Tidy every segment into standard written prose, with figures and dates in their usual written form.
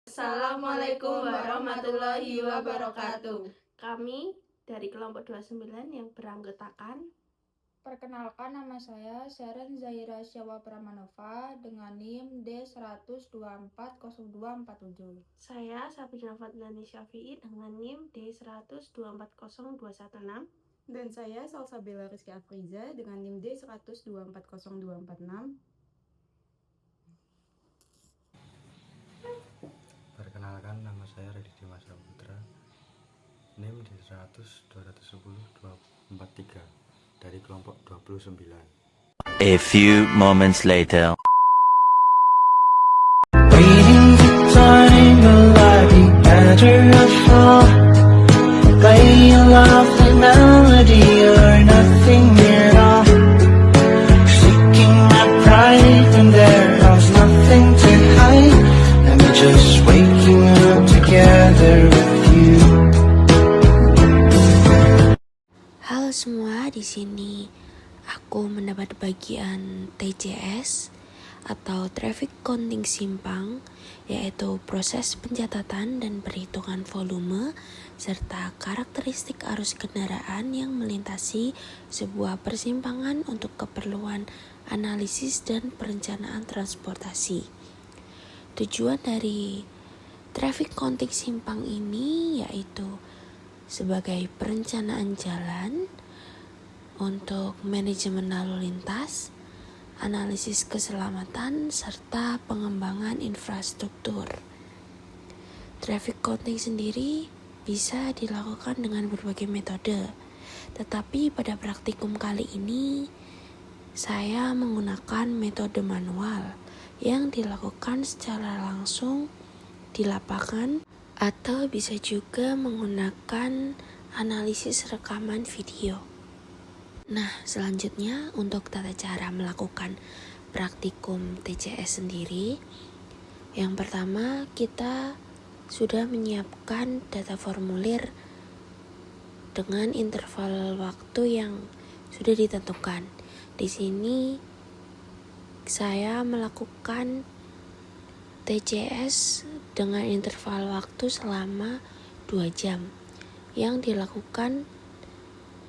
Assalamualaikum warahmatullahi wabarakatuh. Kami dari kelompok 29 yang beranggotakan. Perkenalkan, nama saya Seren Zahira Syawa Pramanova dengan NIM D1240247. Saya Sabrina Fadlani Syafi'i dengan NIM D1240216. Dan saya Salsabella Rizky Afriza dengan NIM D1240246. Perkenalkan, nama saya Raditya Mas Putra, NIM D100-210-243 dari kelompok 29. A few moments later. Waiting for time will I be better off? Play a lovely melody or nothing at all. Seeking my pride when there was nothing to hide. I'm just waking up together with you. Halo semua, di sini aku mendapat bagian TCS atau Traffic Counting Simpang, yaitu proses pencatatan dan perhitungan volume serta karakteristik arus kendaraan yang melintasi sebuah persimpangan untuk keperluan analisis dan perencanaan transportasi. Tujuan dari Traffic Counting Simpang ini yaitu sebagai perencanaan jalan untuk manajemen lalu lintas, analisis keselamatan, serta pengembangan infrastruktur. Traffic counting sendiri bisa dilakukan dengan berbagai metode, tetapi pada praktikum kali ini saya menggunakan metode manual yang dilakukan secara langsung di lapangan, atau bisa juga menggunakan analisis rekaman video. Nah, selanjutnya untuk tata cara melakukan praktikum TCS sendiri, yang pertama kita sudah menyiapkan data formulir dengan interval waktu yang sudah ditentukan. Di sini saya melakukan TCS dengan interval waktu selama 2 jam yang dilakukan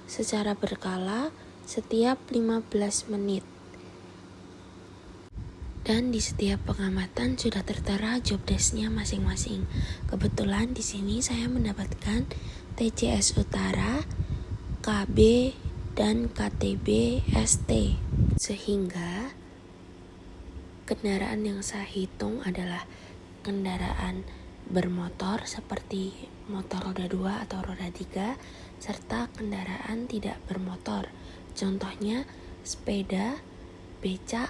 secara berkala setiap 15 menit. Dan di setiap pengamatan sudah tertera job desk-nya masing-masing. Kebetulan di sini saya mendapatkan TCS Utara, KB, dan KTB ST. Sehingga kendaraan yang saya hitung adalah kendaraan bermotor seperti motor roda 2 atau roda 3, serta kendaraan tidak bermotor, contohnya sepeda, becak,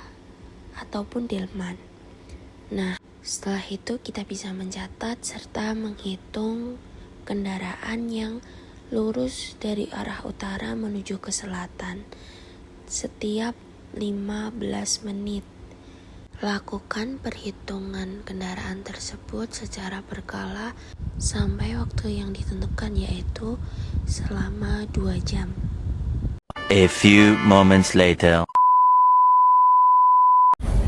ataupun delman. Nah, setelah itu kita bisa mencatat serta menghitung kendaraan yang lurus dari arah utara menuju ke selatan setiap 15 menit. Lakukan perhitungan kendaraan tersebut secara berkala sampai waktu yang ditentukan, yaitu selama 2 jam. A few moments later.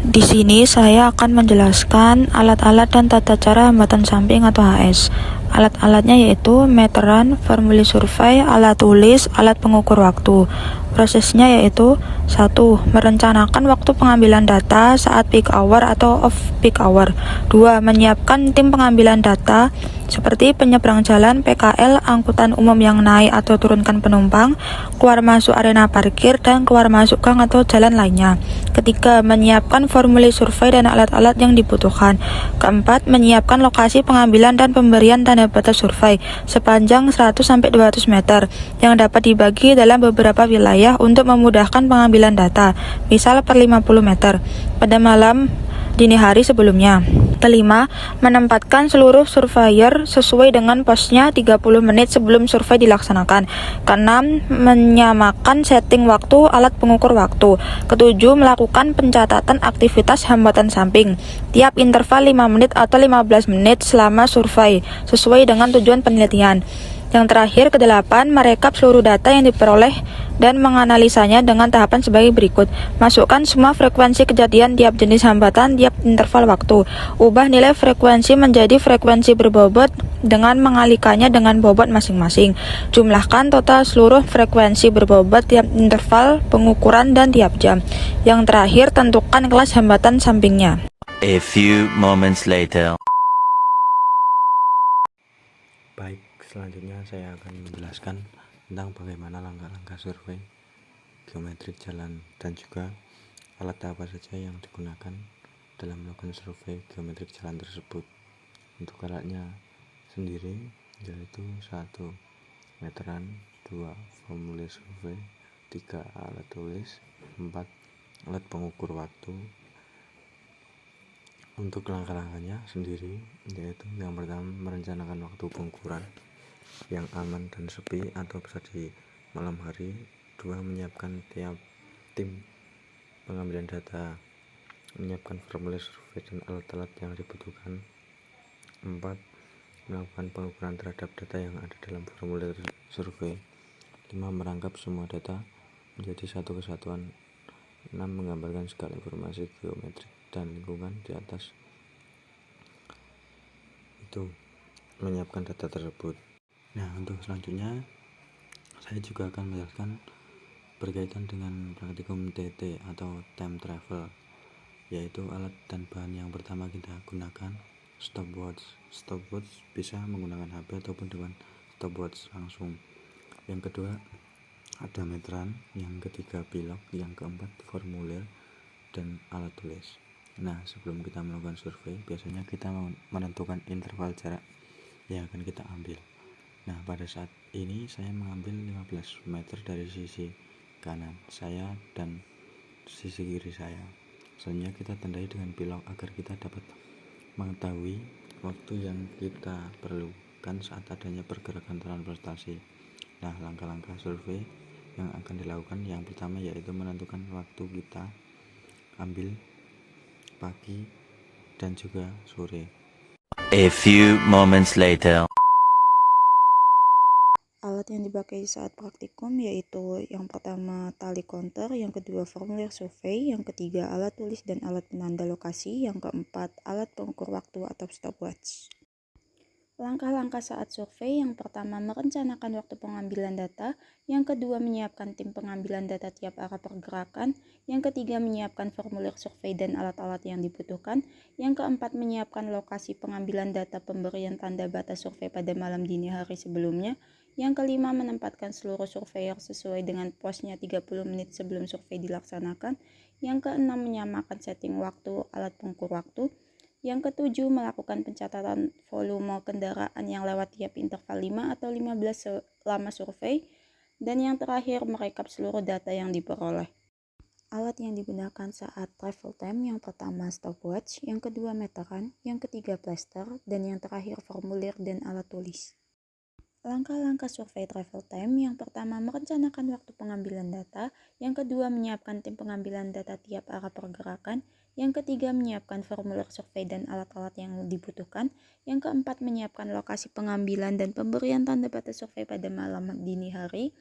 Di sini saya akan menjelaskan alat-alat dan tata cara hambatan samping atau HS. Alat-alatnya yaitu meteran, formulir survei, alat tulis, alat pengukur waktu. Prosesnya yaitu 1. Merencanakan waktu pengambilan data saat peak hour atau off peak hour. 2. Menyiapkan tim pengambilan data seperti penyeberang jalan, PKL, angkutan umum yang naik atau turunkan penumpang, keluar masuk arena parkir, dan keluar masuk gang atau jalan lainnya. Ketiga, menyiapkan formulir survei dan alat-alat yang dibutuhkan. Keempat, menyiapkan lokasi pengambilan dan pemberian tanda batas survei sepanjang 100-200 meter yang dapat dibagi dalam beberapa wilayah untuk memudahkan pengambilan data, misal per 50 meter pada malam dini hari sebelumnya. Kelima, menempatkan seluruh surveyor sesuai dengan posnya 30 menit sebelum survei dilaksanakan. Keenam, menyamakan setting waktu alat pengukur waktu. Ketujuh, melakukan pencatatan aktivitas hambatan samping tiap interval 5 menit atau 15 menit selama survei sesuai dengan tujuan penelitian. Yang terakhir, kedelapan, merekap seluruh data yang diperoleh dan menganalisanya dengan tahapan sebagai berikut. Masukkan semua frekuensi kejadian tiap jenis hambatan tiap interval waktu. Ubah nilai frekuensi menjadi frekuensi berbobot dengan mengalihkannya dengan bobot masing-masing. Jumlahkan total seluruh frekuensi berbobot tiap interval pengukuran dan tiap jam. Yang terakhir, tentukan kelas hambatan sampingnya. A few moments later. Baik, selanjutnya saya akan menjelaskan tentang bagaimana langkah-langkah survei geometrik jalan dan juga alat apa saja yang digunakan dalam melakukan survei geometrik jalan tersebut. Untuk alatnya sendiri yaitu 1. Meteran, 2. Formulir survei, 3. Alat tulis, 4. Alat pengukur waktu. Untuk langkah-langkahnya sendiri yaitu yang pertama, merencanakan waktu pengukuran yang aman dan sepi atau bisa di malam hari. 2. Menyiapkan tiap tim pengambilan data, menyiapkan formulir survei dan alat-alat yang dibutuhkan. 4. Melakukan pengukuran terhadap data yang ada dalam formulir survei. 5. Merangkap semua data menjadi satu kesatuan. 6. Menggambarkan segala informasi geometrik dan lingkungan di atas. Itu menyiapkan data tersebut. Nah, untuk selanjutnya saya juga akan menjelaskan berkaitan dengan praktikum TT atau time travel, yaitu alat dan bahan yang pertama kita gunakan stopwatch. Stopwatch bisa menggunakan HP ataupun dengan stopwatch langsung. Yang kedua ada meteran, yang ketiga pilok, yang keempat formulir dan alat tulis. Nah, sebelum kita melakukan survei, biasanya kita menentukan interval jarak yang akan kita ambil. Nah, pada saat ini saya mengambil 15 meter dari sisi kanan saya dan sisi kiri saya. Selanjutnya kita tandai dengan pilok agar kita dapat mengetahui waktu yang kita perlukan saat adanya pergerakan transportasi. Nah, langkah-langkah survei yang akan dilakukan yang pertama yaitu menentukan waktu kita ambil pagi dan juga sore. A few moments later. Alat yang dipakai saat praktikum yaitu yang pertama tali konter, yang kedua formulir survei, yang ketiga alat tulis dan alat penanda lokasi, yang keempat alat pengukur waktu atau stopwatch. Langkah-langkah saat survei, yang pertama merencanakan waktu pengambilan data, yang kedua menyiapkan tim pengambilan data tiap arah pergerakan, yang ketiga menyiapkan formulir survei dan alat-alat yang dibutuhkan, yang keempat menyiapkan lokasi pengambilan data pemberian tanda batas survei pada malam dini hari sebelumnya, yang kelima menempatkan seluruh surveyor sesuai dengan posnya 30 menit sebelum survei dilaksanakan, yang keenam menyamakan setting waktu alat pengukur waktu, yang ketujuh melakukan pencatatan volume kendaraan yang lewat tiap interval 5 atau 15 selama survei, dan yang terakhir merekap seluruh data yang diperoleh. Alat yang digunakan saat travel time yang pertama stopwatch, yang kedua meteran, yang ketiga plaster, dan yang terakhir formulir dan alat tulis. Langkah-langkah survei travel time, yang pertama merencanakan waktu pengambilan data, yang kedua menyiapkan tim pengambilan data tiap arah pergerakan, yang ketiga menyiapkan formulir survei dan alat-alat yang dibutuhkan, yang keempat menyiapkan lokasi pengambilan dan pemberian tanda batas survei pada malam dini hari,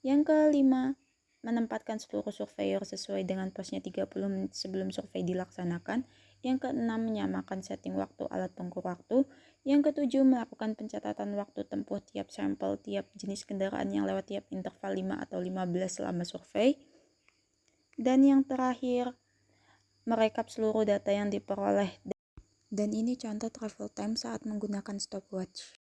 yang kelima menempatkan seluruh surveyor sesuai dengan posnya 30 menit sebelum survei dilaksanakan, yang keenam menyamakan setting waktu alat pengukur waktu, yang ketujuh melakukan pencatatan waktu tempuh tiap sampel tiap jenis kendaraan yang lewat tiap interval 5 atau 15 selama survei, dan yang terakhir merekap seluruh data yang diperoleh. Dan ini contoh travel time saat menggunakan stopwatch.